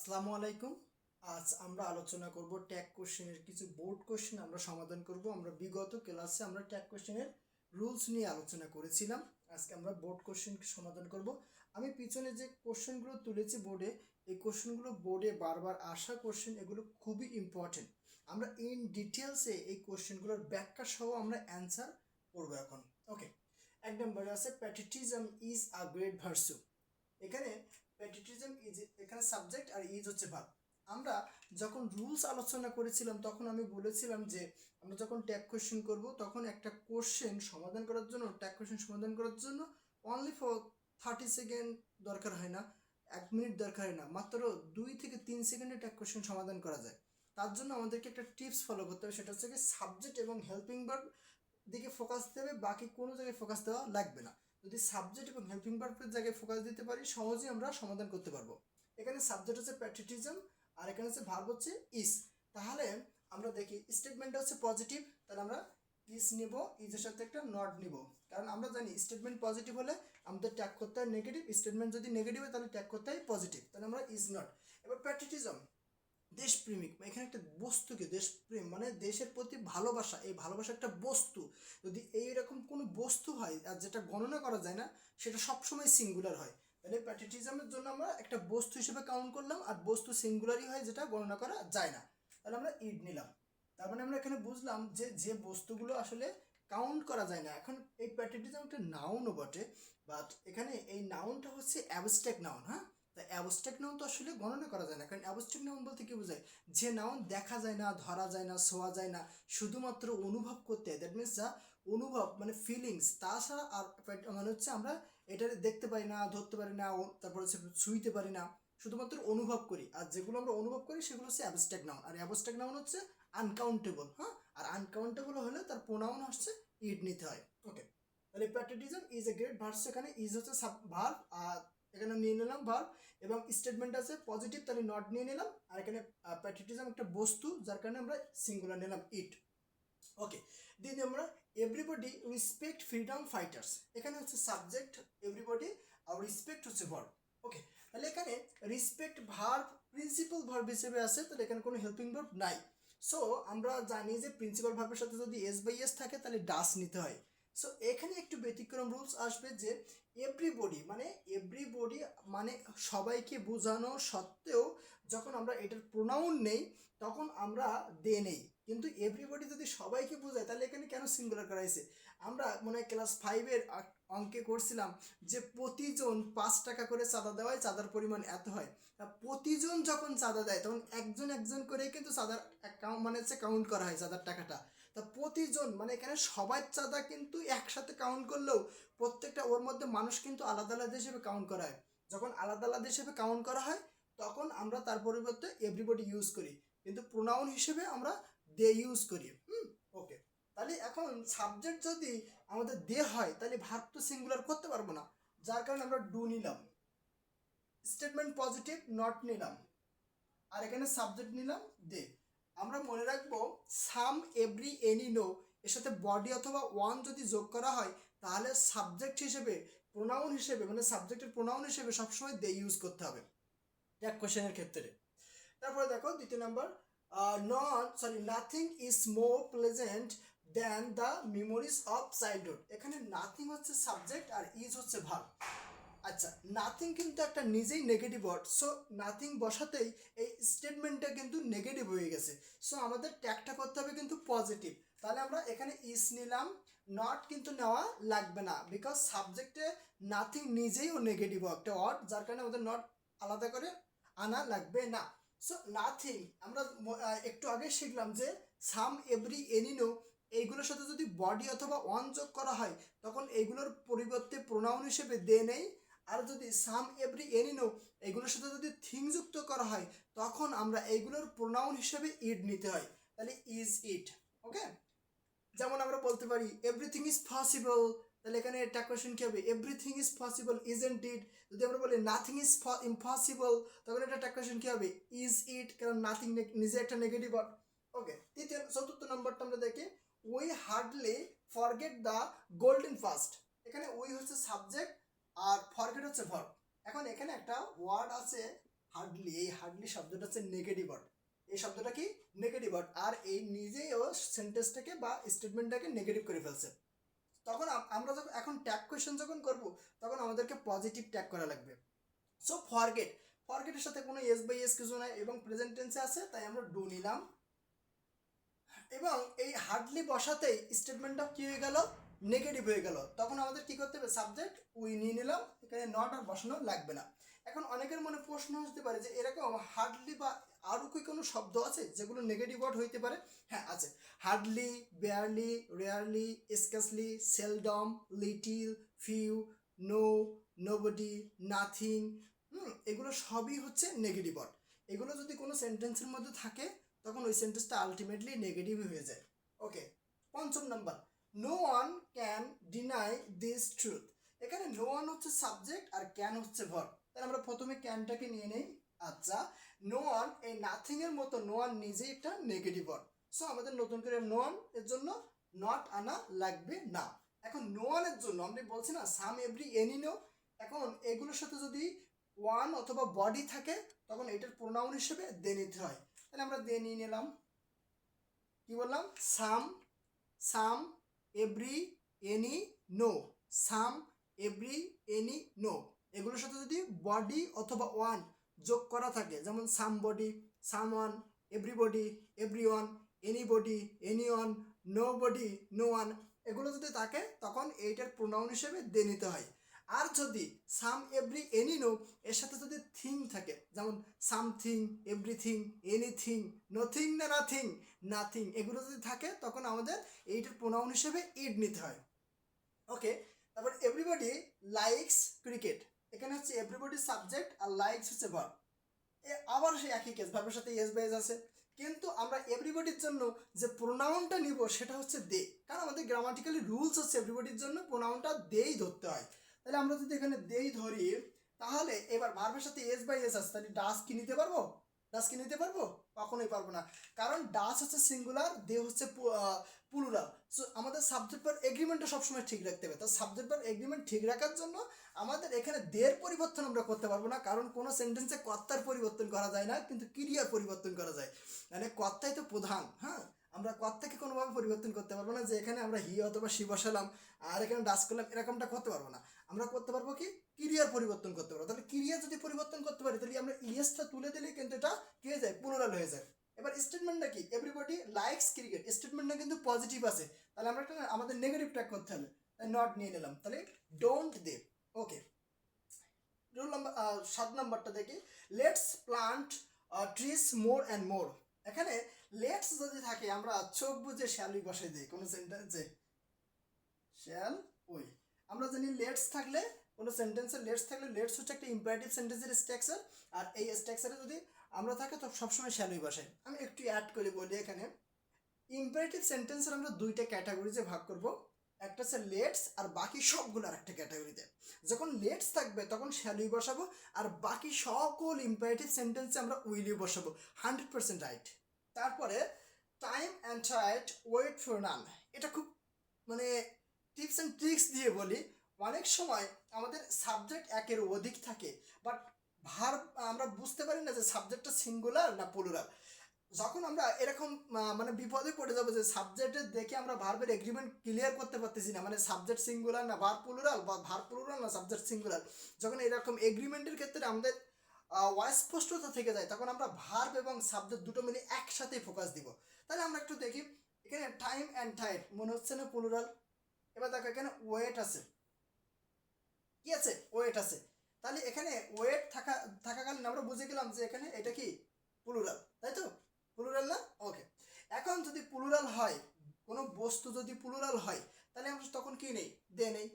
আসসালামু আলাইকুম। আজ আমরা আলোচনা করব ট্যাগ কোশ্চেনের কিছু বোর্ড কোশ্চেন আমরা সমাধান করব। আমরা বিগত ক্লাসে আমরা ট্যাগ কোশ্চেনের রুলস নিয়ে আলোচনা করেছিলাম। আজকে আমরা বোর্ড কোশ্চেন সমাধান করব। আমি পিছনে যে কোশ্চেনগুলো তুলেছি বোর্ডে, এই কোশ্চেনগুলো বোর্ডে বারবার আসা কোশ্চেন, এগুলো খুবই ইম্পর্টেন্ট। আমরা ইন ডিটেলসে এই কোশ্চেনগুলোর ব্যাখ্যা সহ আমরা অ্যান্সার করবো এখন। ওকে, এক নম্বরে আছে patriotism is a great versa. এখানে প্যাট্রিয়টিজম ইজ, এখানে সাবজেক্ট আর ইজ হচ্ছে ভার্ব। আমরা যখন রুলস আলোচনা করেছিলাম তখন আমি বলেছিলাম যে আমরা যখন ট্যাগ কোশ্চেন করব তখন একটা কোশ্চেন সমাধান করার জন্য, ট্যাগ কোশ্চেন সমাধান করার জন্য অনলি ফর 30 সেকেন্ড দরকার হয় না, 1 মিনিট দরকার হয় না, মাত্র 2 থেকে 3 সেকেন্ডে ট্যাগ কোশ্চেন সমাধান করা যায়। তার জন্য আমাদেরকে একটা টিপস ফলো করতে হবে, সেটা হচ্ছে কি সাবজেক্ট এবং হেল্পিং ভার্ব দিকে ফোকাস দেবে, বাকি কোনো জায়গায় ফোকাস দেওয়া লাগবে না। যদি সাবজেক্ট এবং হেল্পিং ভার্বের জায়গায় ফোকাস দিতে পারি সহজেই আমরা সমাধান করতে পারবো। এখানে সাবজেক্ট হচ্ছে প্যাট্রিয়টিজম আর এখানে হচ্ছে ভার্ব হচ্ছে ইজ। তাহলে আমরা দেখি স্টেটমেন্টটা হচ্ছে পজিটিভ, তাহলে আমরা ইজ নিব, ইজের সাথে একটা নট নিব, কারণ আমরা জানি স্টেটমেন্ট পজিটিভ হলে আমাদের ট্যাগ করতে হয় নেগেটিভ, স্টেটমেন্ট যদি নেগেটিভ হয় তাহলে ট্যাগ করতে হয় পজিটিভ, তাহলে আমরা ইজ নট। এবার প্যাট্রিয়টিজম দেশপ্রেমিক, এখানে একটা বস্তুকে, দেশপ্রেম মানে দেশের প্রতি ভালোবাসা, এই ভালোবাসা একটা বস্তু। যদি এইরকম কোনো বস্তু হয় আর যেটা গণনা করা যায় না, সেটা সবসময় সিঙ্গুলার হয়। তাহলে প্যাট্রিয়টিজমের জন্য আমরা একটা বস্তু হিসেবে কাউন্ট করলাম, আর বস্তু সিঙ্গুলারই হয় যেটা গণনা করা যায় না, তাহলে আমরা ইড নিলাম। তার মানে আমরা এখানে বুঝলাম যে যে বস্তুগুলো আসলে কাউন্ট করা যায় না। এখন এই প্যাট্রিয়টিজম একটা নাউনও বটে, বাট এখানে এই নাউনটা হচ্ছে অ্যাবস্ট্রাক্ট নাউন। হ্যাঁ, তা অ্যাবস্ট্রাক্ট নাউন তো আসলে গণনা করা যায় না, কারণ অ্যাবস্ট্রাক্ট নাউন বলতে কি বোঝায়? যে নাউন দেখা যায় না, ধরা যায় না, ছোঁয়া যায় না, শুধুমাত্র অনুভব করতে হয়, দ্যাট মিনস যা অনুভব মানে ফিলিংস, তাছাড়া আর মানে হচ্ছে আমরা এটা দেখতে পারি না, ধরতে পারি না, তারপর হচ্ছে ছুঁইতে পারি না, শুধুমাত্র অনুভব করি। আর যেগুলো আমরা অনুভব করি সেগুলো হচ্ছে অ্যাবস্ট্রাক্ট নাউন, আর অ্যাবস্ট্রাক্ট নাউন হচ্ছে আনকাউন্টেবল। হ্যাঁ, আর আনকাউন্টেবল হলে তার প্রোনাউন হচ্ছে ইড নিতে হয়। ওকে, তাহলে patriotism is a great verse, এখানে ইজ হচ্ছে সাব ভার্ব, আর এখানে নিয়ে নিলাম ভার্ব, এবং স্টেটমেন্ট আছে পজিটিভ, তাহলে নট নিয়ে নিলাম, আর এখানে প্যাট্রিয়টিজম একটা বস্তু যার কারণে আমরা সিঙ্গুলার নিলাম ইট। ওকে, দিয়ে আমরা এভরিবডি রেসপেক্ট ফ্রিডম ফাইটার্স, এখানে হচ্ছে সাবজেক্ট এভরিবডি, আর রেসপেক্ট হচ্ছে ভার্ব। ওকে, তাহলে এখানে রেসপেক্ট ভার্ব প্রিন্সিপাল ভার্ব হিসেবে আছে, তাহলে এখানে কোনো হেল্পিং ভার্ব নাই। সো আমরা জানি যে প্রিন্সিপাল ভার্বের সাথে যদি এস বাই এস থাকে তাহলে ডাস নিতে হয়। সো এখানে একটু ব্যতিক্রম রুলস আসবে যে এভরিবডি মানে সবাইকে বোঝানো সত্ত্বেও যখন আমরা এটার প্রোনাউন নেই তখন আমরা দে নেই, কিন্তু এভরিবডি যদি সবাইকে বোঝায় তাহলে এখানে কেন সিঙ্গুলার করা হয়েছে? আমরা মনে হয় ক্লাস 5-এর অঙ্কে করছিলাম যে প্রতিজন 5 টাকা করে চাঁদা দেওয়ায় চাঁদার পরিমাণ এত হয়। তা প্রতিজন যখন চাঁদা দেয় তখন একজন একজন করেই কিন্তু চাঁদার মানে হচ্ছে কাউন্ট করা হয় চাঁদার টাকাটা। তা প্রতিজন মানে এখানে সবার চাঁদা কিন্তু একসাথে কাউন্ট করলেও প্রত্যেকটা ওর মধ্যে মানুষ কিন্তু আলাদা আলাদা হিসেবে কাউন্ট করা হয়। যখন আলাদা আলাদা হিসেবে কাউন্ট করা হয় তখন আমরা তার পরিবর্তে এভরিবডি ইউজ করি, কিন্তু প্রোনাউন হিসেবে আমরা দে ইউজ করি। ওকে, তাহলে এখন সাবজেক্ট যদি আমাদের দে হয় তাহলে ভার্ব তো সিঙ্গুলার করতে পারবো না, যার কারণে আমরা ডু নিলাম, স্টেটমেন্ট পজিটিভ নট নিলাম, আর এখানে সাবজেক্ট নিলাম দে। আমরা মনে রাখবো সাম, এভরি, এনি, নো এর সাথে বডি অথবা ওয়ান যদি যোগ করা হয় তাহলে সাবজেক্ট হিসেবে, প্রোনাউন হিসেবে মানে সাবজেক্টের প্রোনাউন হিসেবে সবসময় দে ইউজ করতে হবে এক কোশ্চেনের ক্ষেত্রে। তারপরে দেখো দ্বিতীয় number, nothing is more pleasant than the memories of childhood, এখানে নাথিং হচ্ছে সাবজেক্ট আর ইজ হচ্ছে ভার্ব। আচ্ছা, নাথিং কিন্তু একটা নিজেই নেগেটিভ ওয়ার্ড, সো নাথিং বসাতেই এই স্টেটমেন্টটা কিন্তু নেগেটিভ হয়ে গেছে। সো আমাদের ট্যাগটা করতে হবে কিন্তু পজিটিভ, তাহলে আমরা এখানে ইজ নিলাম, নট কিন্তু নেওয়া লাগবে না, বিকজ সাবজেক্টে নাথিং নিজেই ও নেগেটিভ একটা ওয়ার্ড, যার কারণে আমাদের নট আলাদা করে আনা লাগবে না। সো নাথিং আমরা একটু আগে শিখলাম যে সাম, এভরি, এনি, নো এইগুলোর সাথে যদি বডি অথবা অন যোগ করা হয় তখন এইগুলোর পরিবর্তে প্রোনাউন হিসেবে দে নেই, আর যদি সাম, এভরি, এনি, নো এগুলোর সাথে যদি থিং যুক্ত করা হয় তখন আমরা এইগুলোর প্রোনাউন হিসেবে ইড নিতে হয়, তাহলে ইজ ইট। ওকে, যেমন আমরা বলতে পারি এভরিথিং ইজ পসিবল, তাহলে এখানে একটা কোয়েশ্চেন কি হবে? Everything is possible isn't it. যদি আমরা বলি নাথিং ইজ ইম্পসিবল তখন এটা একটা কোয়েশ্চেন কি হবে? ইজ ইট, কারণ নাথিং নিজে একটা নেগেটিভ ওয়ার্ড। ওকে, চতুর্থ নম্বরটা আমরা দেখি, we hardly forget the golden fast, এখানে উই হচ্ছে সাবজেক্ট আর ফরগেট হচ্ছে ভার্ব। এখন এখানে একটা ওয়ার্ড আছে হার্ডলি, এই হার্ডলি শব্দটা হচ্ছে নেগেটিভ ওয়ার্ড। এই শব্দটা কি নেগেটিভ ওয়ার্ড, আর এই নিজেই ও সেন্টেন্সটাকে বা স্টেটমেন্টটাকে নেগেটিভ করে ফেলছে। তখন আমরা যখন এখন ট্যাগ কোয়েশ্চেন যখন করব তখন আমাদেরকে পজিটিভ ট্যাগ করা লাগবে। সো ফরগেট, ফরগেটের সাথে কোনো এস বাই এস কিছু নাই এবং প্রেজেন্ট টেন্সে আছে, তাই আমরা ডু নিলাম। এবং এই হার্ডলি বসাতেই স্টেটমেন্টটা কি হয়ে গেল, নেগেটিভ হয়ে গেল। তখন আমাদের কি করতে হবে, সাবজেক্ট উই নিয়ে নিলাম, এখানে নট আর বসানো লাগবে না। এখন অনেকের মনে প্রশ্ন আসতে পারে যে এরকম হার্ডলি বা আরও কি কোনো শব্দ আছে যেগুলো নেগেটিভ ওয়ার্ড হইতে পারে? হ্যাঁ আছে। Hardly, barely, rarely, scarcely, seldom, little, few, no, nobody, nothing, এগুলো সবই হচ্ছে নেগেটিভ ওয়ার্ড। এগুলো যদি কোনো সেন্টেন্সের মধ্যে থাকে তখন ওই সেন্টেন্সটা আলটিমেটলি নেগেটিভ হয়ে যায়। ওকে, পঞ্চম number, no one can deny this truth. এখানে নো ওয়ান হচ্ছে সাবজেক্ট আর ক্যান হচ্ছে ভার্ব। তাহলে আমরা প্রথমে ক্যানটাকে নিয়ে নেই। আচ্ছা, নো ওয়ান, এই নাথিং এর মতো নো ওয়ান নিজেই একটা নেগেটিভ ওয়ার্ড। সো আমাদের নতুন করে নো ওয়ান এর জন্য নট আনা লাগবে না। এখন নো ওয়ানের জন্য আমরা বলছি না সাম, এভরি, এনি, নো, এখন এগুলোর সাথে যদি ওয়ান অথবা বডি থাকে তখন এটার প্রোনাউন হিসেবে দে নিতে হয়। তাহলে আমরা দে নিয়ে নিলাম। কি বললাম, সাম, সাম, এভরি, এনি, নো, সাম, এভরি, এনি, নো। এগুলোর সাথে যদি বডি অথবা ওয়ান যোগ করা থাকে, যেমন somebody, someone, everybody, everyone, anybody, anyone, nobody, no one, এগুলো যদি থাকে তখন এইটার প্রোনাউন হিসেবে দে নিতে হয়। আর যদি সাম, এভরি, এনি, নো এর সাথে যদি থিং থাকে, যেমন সামথিং, এভরিথিং, এনিথিং, নথিং না নাথিং, নাথিং, এগুলো যদি থাকে তখন আমাদের এইটার প্রোনাউন হিসেবে ইড নিতে হয়। ওকে, তারপর এভরিবডি লাইকস ক্রিকেট, এখানে হচ্ছে এভরিবডি সাবজেক্ট আর লাইকস হচ্ছে ভার্ব। আবার সেই একই কেস, ভার্বের সাথে এস বাই এস আছে, কিন্তু আমরা এভরিবডির জন্য যে প্রোনাউনটা নিব সেটা হচ্ছে দে, কারণ আমাদের গ্রামাটিক্যালি রুলস হচ্ছে এভরিবডির জন্য প্রোনাউনটা দেই ধরতে হয়। তাহলে আমরা যদি এখানে দেই ধরি তাহলে এবার ভার্বের সাথে এস বাই এস আছে, তাহলে ডাস কি নিতে পারবো? ডাস কি নিতে পারবো? কখনোই পারবো না, কারণ ডাস হচ্ছে সিঙ্গুলার, দে হচ্ছে প্লুরাল। সো আমাদের সাবজেক্ট ভার্ব এগ্রিমেন্টটা সবসময় ঠিক রাখতে হবে। তো সাবজেক্ট ভার্ব এগ্রিমেন্ট ঠিক রাখার জন্য আমাদের এখানে দের পরিবর্তন আমরা করতে পারবো না, কারণ কোনো সেন্টেন্সে কর্তার পরিবর্তন করা যায় না, কিন্তু ক্রিয়ার পরিবর্তন করা যায়। মানে কর্তাই তো প্রধান, হ্যাঁ, আমরা কর্তাকে কোনোভাবে পরিবর্তন করতে পারবো না যে এখানে আমরা হি অথবা সি বসালাম আর এখানে ডাস করলাম, এরকমটা করতে পারবো না। আমরা করতে পারবো কি, ক্রিয়ার পরিবর্তন করতে পারবো। তাহলে ক্রিয়া যদি পরিবর্তন করতে পারি তাহলে আমরা ইএসটা তুলে দিলে কিন্তু এটা কি হয়ে যায়, প্লুরাল হয়ে যায়। এবার স্টেটমেন্টটা কি, এভরিবডি লাইকস ক্রিকেট, স্টেটমেন্টটা কিন্তু পজিটিভ আছে, তাহলে আমরা একটা আমাদের নেগেটিভ ট্যাগ করতে হবে, তাই নট নিয়ে নিলাম। তাহলে don't they. Okay, rule number 7 নাম্বারটা দেখি, let's plant trees more and more. এখানে লেটস যদি থাকে আমরা চোখ বুঝে শ্যালই বসাই দিই কোনো সেন্টেন্সে, শ্যাল ওই। আমরা জানি লেটস থাকলে কোনো সেন্টেন্সে লেটস থাকলে লেটস হচ্ছে একটা ইম্পারেটিভ সেন্টেন্সের স্ট্রাকচার, আর এই স্ট্রাকচারে যদি আমরা থাকে তো সবসময় শ্যালই বসাই। আমি একটু অ্যাড করে বলি, এখানে ইম্পারেটিভ সেন্টেন্সের আমরা দুইটা ক্যাটাগরিতে ভাগ করব, একটা হচ্ছে লেটস আর বাকি সবগুলো আর একটা ক্যাটাগরিতে। যখন লেটস থাকবে তখন শ্যালই বসাবো, আর বাকি সকল ইম্পারেটিভ সেন্টেন্সে আমরা উইলি বসাবো, 100% রাইট। তারপরে time and tide wait for none, এটা খুব মানে টিপস অ্যান্ড ট্রিক্স দিয়ে বলি। অনেক সময় আমাদের সাবজেক্ট একের অধিক থাকে, বাট ভার্ব আমরা বুঝতে পারি না যে সাবজেক্টটা সিঙ্গুলার না প্লুরাল। যখন আমরা এরকম মানে বিপদে পড়ে যাবো যে সাবজেক্টের দেখে আমরা ভার্বের এগ্রিমেন্ট ক্লিয়ার করতে পারতেছি না, মানে সাবজেক্ট সিঙ্গুলার না ভার্ব প্লুরাল বা ভার্ব প্লুরাল না সাবজেক্ট সিঙ্গুলার, যখন এরকম এগ্রিমেন্টের ক্ষেত্রে আমাদের অস্পষ্টতা থেকে যায় তখন আমরা ভার্ব এবং সাবজেক্ট দুটো মিলে একসাথেই ফোকাস দিব। তাহলে আমরা একটু দেখি, এখানে টাইম অ্যান্ড টাইট মনে হচ্ছে না প্লুরাল? এবার দেখো এখানে ওয়েট আছে, কি আছে, ওয়েট আছে। তাহলে এখানে ওয়েট থাকাকালীন আমরা বুঝে গেলাম যে এখানে এটা কি প্লুরাল, তাই তো? প্লুরাল না? ওকে, এখন যদি প্লুরাল হয়, কোনো বস্তু যদি প্লুরাল হয় তাহলে আমরা তখন কি নেই, দে নেই।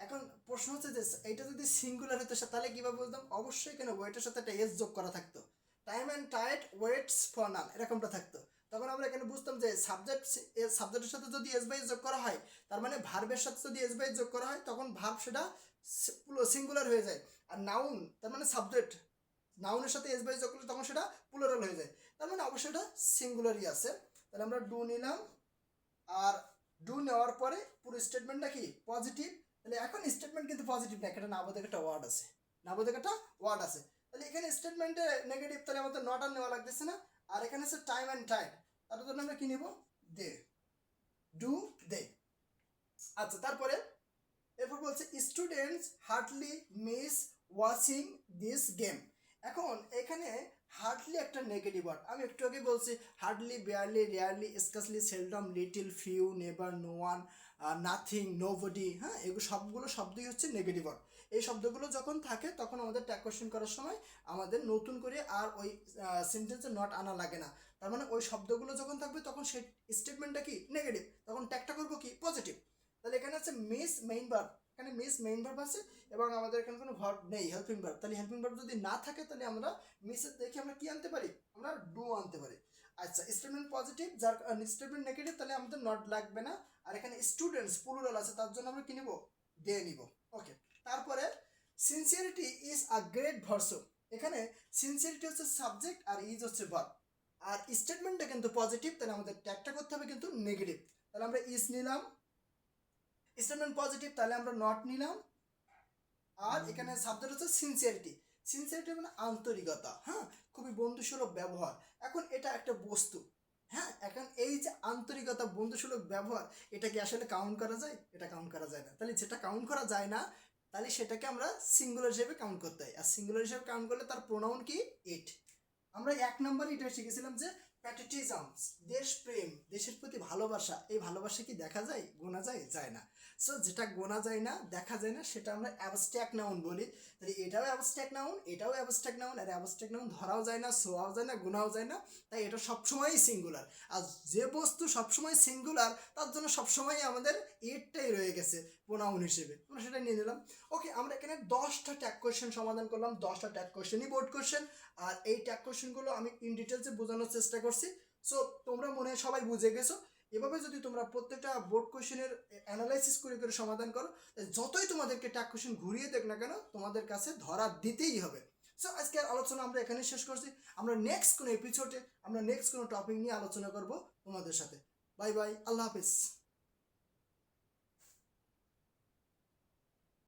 এখন প্রশ্ন হচ্ছে যে এইটা যদি সিঙ্গুলার হতো তাহলে কীভাবে বুঝতাম? অবশ্যই কেন ওয়েটের সাথে একটা এস যোগ করা থাকতো, time and tight waits for none এরকমটা থাকতো। তখন আমরা এখানে বুঝতাম যে সাবজেক্টের সাথে যদি এস বাই যোগ করা হয়, তার মানে ভার্বের সাথে যদি এস বাই যোগ করা হয় তখন ভার্ব সেটা সিঙ্গুলার হয়ে যায়, আর নাউন তার মানে সাবজেক্ট নাউনের সাথে এস বাই যোগ করলে তখন সেটা প্লুরাল হয়ে যায়, তার মানে অবশ্যই এটা সিঙ্গুলারই আছে। তাহলে আমরা ডু নিলাম, আর ডু নেওয়ার পরে পুরো স্টেটমেন্টটা কি পজিটিভ। তাহলে এখন স্টেটমেন্ট কিন্তু পজিটিভ না, একটা নাবোধক একটা ওয়ার্ড আছে, নাবোধক একটা ওয়ার্ড আছে। তাহলে এখানে স্টেটমেন্টে নেগেটিভ, তাহলে আমাদের নট আর নেওয়া লাগতেছে না। আর এখানে হচ্ছে টাইম অ্যান্ড টাইড, তার জন্য আমরা কি নিব? দে, ডু দে। আচ্ছা, তারপরে এরপর বলছে students hardly miss watching this game. এখন এখানে হার্ডলি একটা নেগেটিভ ওয়ার্ড, আমি একটু আগে বলছি hardly, barely, rarely, scarcely, seldom, little, few, never, no one, nothing, nobody. হ্যাঁ, এগুলো সবগুলো শব্দই হচ্ছে নেগেটিভ ওয়ার্ড। এই শব্দগুলো যখন থাকে তখন আমাদের ট্যাগ কোশ্চেন করার সময় আমাদের নতুন করে আর ওই সেন্টেন্সে নট আনা লাগে না। তার মানে ওই শব্দগুলো যখন থাকবে তখন সেই স্টেটমেন্টটা কি নেগেটিভ, তখন ট্যাগটা করবো কি পজিটিভ। তাহলে এখানে আছে মিস মেইন ভার্ব, এখানে মিস মেইন ভার্ব আছে এবং আমাদের এখানে কোনো ভার্ব নেই, হেল্পিং ভার্ব। তাহলে হেল্পিং ভার্ব যদি না থাকে তাহলে আমরা মিসের দেখে আমরা কি আনতে পারি? আমরা ডু আনতে পারি। আচ্ছা, স্টেটমেন্ট পজিটিভ, যার স্টেটমেন্ট নেগেটিভ, তাহলে আমাদের নট লাগবে না। আর এখানে স্টুডেন্টস প্লুরাল আছে, তার জন্য আমরা কি নিব? দে নিব। ওকে, তারপরে sincerity is a great versa. এখানে সিনসিয়ারিটি হচ্ছে সাবজেক্ট আর ইজ হচ্ছে ভার্ব। আর স্টেটমেন্টটা কিন্তু পজিটিভ, তাহলে আমাদের ট্যাগটা করতে হবে কিন্তু নেগেটিভ। তাহলে আমরা ইজ নিলাম, স্টেটমেন্ট পজিটিভ, তাহলে আমরা নট নিলাম। আর এখানে সাবজেক্ট হচ্ছে সিনসিয়ারিটি। সিনসিয়ারিটি মানে আন্তরিকতা, হ্যাঁ, খুবই বন্ধুসুলভ ব্যবহার। এখন এটা একটা বস্তু, হ্যাঁ, এখন এই যে আন্তরিকতা, বন্ধুসুলভ ব্যবহার, এটা কি আসলে কাউন্ট করা যায়? এটা কাউন্ট করা যায় না। তাহলে যেটা কাউন্ট করা যায় না, তাহলে সেটাকে আমরা সিঙ্গুলার হিসেবে কাউন্ট করতে হয়। আর সিঙ্গুলার হিসেবে কাউন্ট করলে তার প্রোনাউন কি? ইট। আমরা 1 নম্বরে এটা শিখেছিলাম যে প্যাট্রিয়টিজমস, দেশপ্রেম, দেশের প্রতি ভালোবাসা। এই ভালোবাসা কি দেখা যায়? গোনা যায়? যায় না। সো যেটা গোনা যায় না, দেখা যায় না, সেটা আমরা অ্যাবস্ট্রাক্ট নাউন বলি। তাহলে এটাও অ্যাবস্ট্রাক্ট নাউন, এটাও অ্যাবস্ট্রাক্ট নাউন। আর অ্যাবস্ট্রাক্ট নাউন ধরাও যায় না, ছোঁয়াও যায় না, গোনাও যায় না, তাই এটা সবসময়ই সিঙ্গুলার। আর যে বস্তু সবসময় সিঙ্গুলার, তার জন্য সবসময় আমাদের এটাই রয়ে গেছে প্রোনাউন হিসেবে, আমরা সেটা নিয়ে নিলাম। ওকে, আমরা এখানে 10টা ট্যাগ কোয়েশ্চেন সমাধান করলাম, 10টা ট্যাগ কোয়েশ্চেনই বোর্ড কোয়েশ্চেন। আর এই ট্যাগ কোয়েশ্চেনগুলো আমি ইন ডিটেলসে বোঝানোর চেষ্টা করছি। সো তোমরা মনে হয় সবাই বুঝে গেছো। এভাবে যদি তোমরা প্রত্যেকটা বোর্ড কোয়েশ্চেনের অ্যানালাইসিস করে করে সমাধান করো, যতই তোমাদেরকে ট্যাগ কোয়েশ্চেন ঘুরিয়ে দেখ না কেন, তোমাদের কাছে ধরা দিতেই হবে। সো আজকের আলোচনা আমরা এখানেই শেষ করছি। আমরা নেক্সট কোনো এপিসোডে আমরা নেক্সট কোনো টপিক নিয়ে আলোচনা করব তোমাদের সাথে। বাই বাই, আল্লাহ হাফিজ।